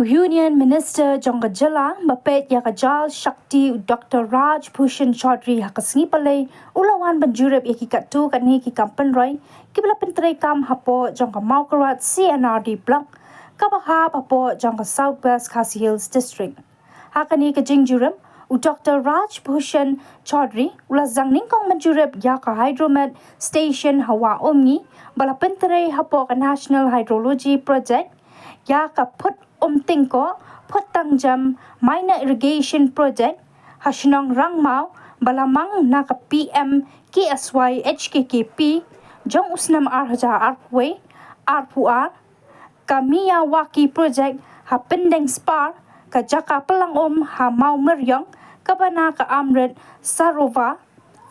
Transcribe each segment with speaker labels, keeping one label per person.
Speaker 1: Union Minister Jongajala Mapet Yakajal Shakti Dr. Raj Bhushan Chaudhry Hakasngi Palay Ulawan Banjurab Yakikatu Kani Ki Kampan Roy Kibla Pintre Kam Hapo Jonga Maukarat CNRD Block Kabaha Hapo Jonga Southwest Khasi Hills District Hakani Ka Jingjuram Dr. Raj Bhushan Chaudhry Ula Zangning Kong Banjurab Yaka Hydromet Station Hawa Omni Bala Pintre Hapo Ka National Hydrology Project Yaka Put Tingko Putangjam Minor Irrigation Project Hashnong Rangmau Balamang Naka PM KSY HKKP Jong Usnam Arhaja Arpwe Arpuar Kamiyawaki Project Hapendeng Spar Kajaka Pelangom Hamau Meryong Kabana Ka Amrit Sarova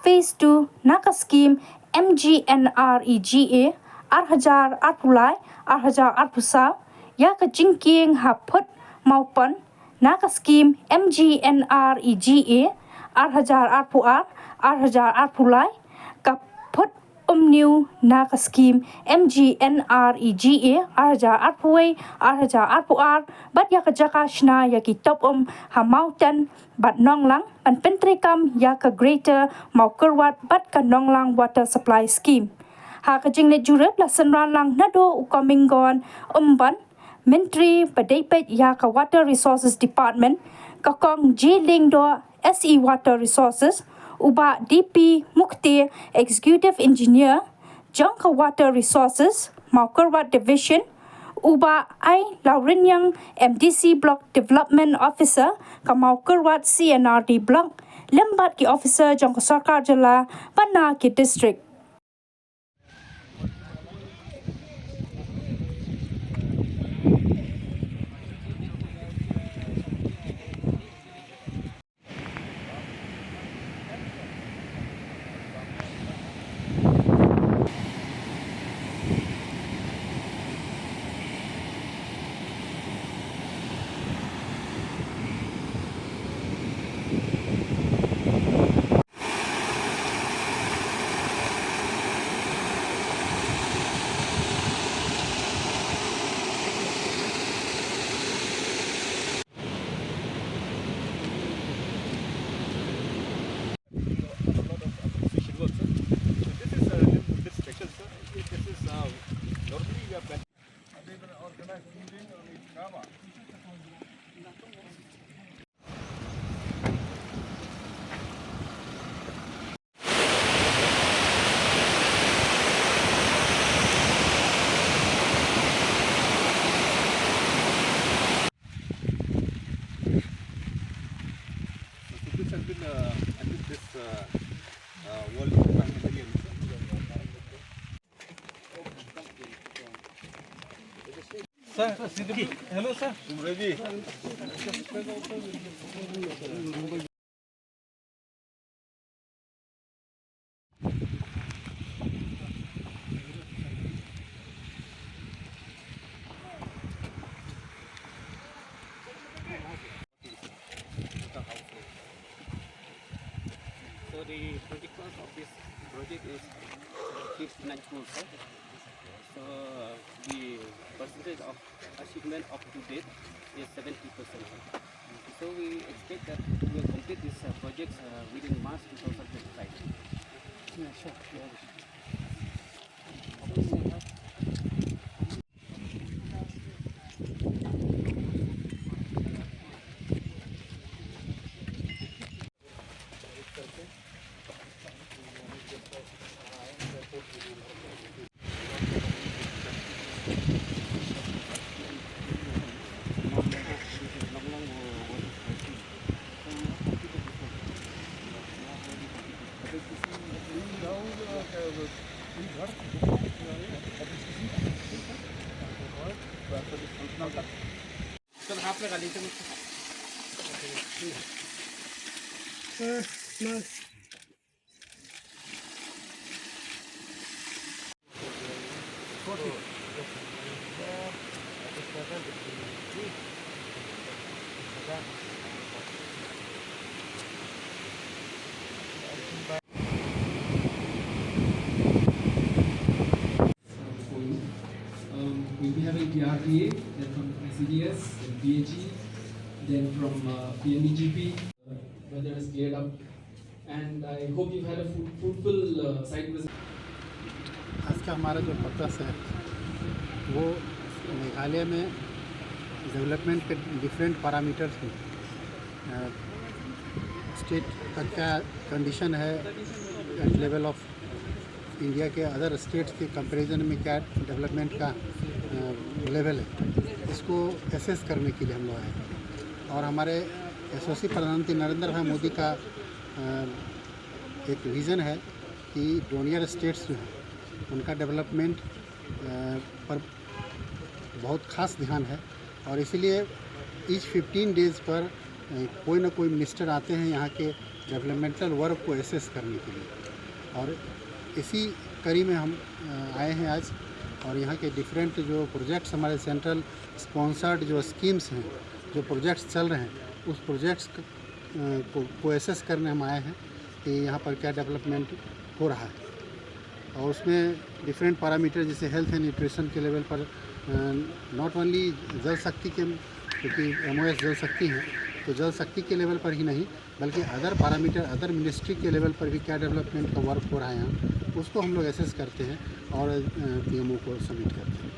Speaker 1: Phase 2 Naka Scheme MGNREGA Arhajar Arpulai Arhajar Arpusau Yaka Jingking Haput Maupan Naka Scheme MGNREGA Arhajar Arpuar Arhajar Arpulai Kaput New Naka Scheme MGNREGA Arhajar Arpuway Arhajar Arpuar Bat Yaka Jakashna Yaki Top Hamautan Bat Nonglang Ban Pentrikam Yaka Greater Maukerwat Bat Ka Nonglang Water Supply Scheme Haka Jinglet Jurep Lasan Ranlang Nado Ukamingon Ban Menteri Padepet Yaka Water Resources Department Kakong Jiling Do SE Water Resources Uba DP Mukti Executive Engineer Jangka Water Resources Maukerwat Division Uba I Laurinyang MDC Block Development Officer Ka Maukerwat CNRD Block Lembat Ki Officer Jangka Sarkar Jala Bana Ki District
Speaker 2: Sir, hello sir.
Speaker 3: I'm ready.
Speaker 4: So the project cost of this project is 59 crores. So the percentage of achievement up to date is 70%. So we expect that we will complete this project within March 2025. Yeah, sure.
Speaker 2: Sir, half लगा लीजिए मुझसे.
Speaker 5: We have a DRPA that
Speaker 3: CDS, then PAG, then from PMEGP, weather is cleared up, and I hope you've had a fruitful site visit.
Speaker 5: आज का हमारा जो purpose है वो मेघालय में डेवलपमेंट के डिफरेंट पैरामीटर्स हैं, स्टेट का क्या कंडीशन है एट लेवल ऑफ इंडिया के अदर स्टेट्स के कंपैरिजन में क्या डेवलपमेंट का लेवल है, इसको एसेस करने के लिए हम लोग आए हैं। और हमारे यशस्वी प्रधानमंत्री नरेंद्र भाई मोदी का एक विज़न है कि डोनियर स्टेट्स जो हैं उनका डेवलपमेंट पर बहुत ख़ास ध्यान है, और इसीलिए ईच 15 डेज़ पर कोई ना कोई मिनिस्टर आते हैं यहाँ के डेवलपमेंटल वर्क को एसेस करने के लिए। और इसी कड़ी में हम आए हैं आज, और यहाँ के डिफरेंट जो प्रोजेक्ट्स हमारे सेंट्रल स्पॉन्सर्ड जो स्कीम्स हैं, जो प्रोजेक्ट्स चल रहे हैं, उस प्रोजेक्ट्स को एसेस करने हम आए हैं कि यहाँ पर क्या डेवलपमेंट हो रहा है। और उसमें डिफरेंट पैरामीटर जैसे हेल्थ एंड न्यूट्रिशन के लेवल पर नॉट ओनली जल शक्ति के, क्योंकि MOS जल शक्ति हैं, तो जल शक्ति के लेवल पर ही नहीं बल्कि अदर पैरामीटर अदर मिनिस्ट्री के लेवल पर भी क्या डेवलपमेंट का वर्क हो रहा है यहाँ, उसको हम लोग एसेस करते हैं और PMO को सबमिट करते हैं।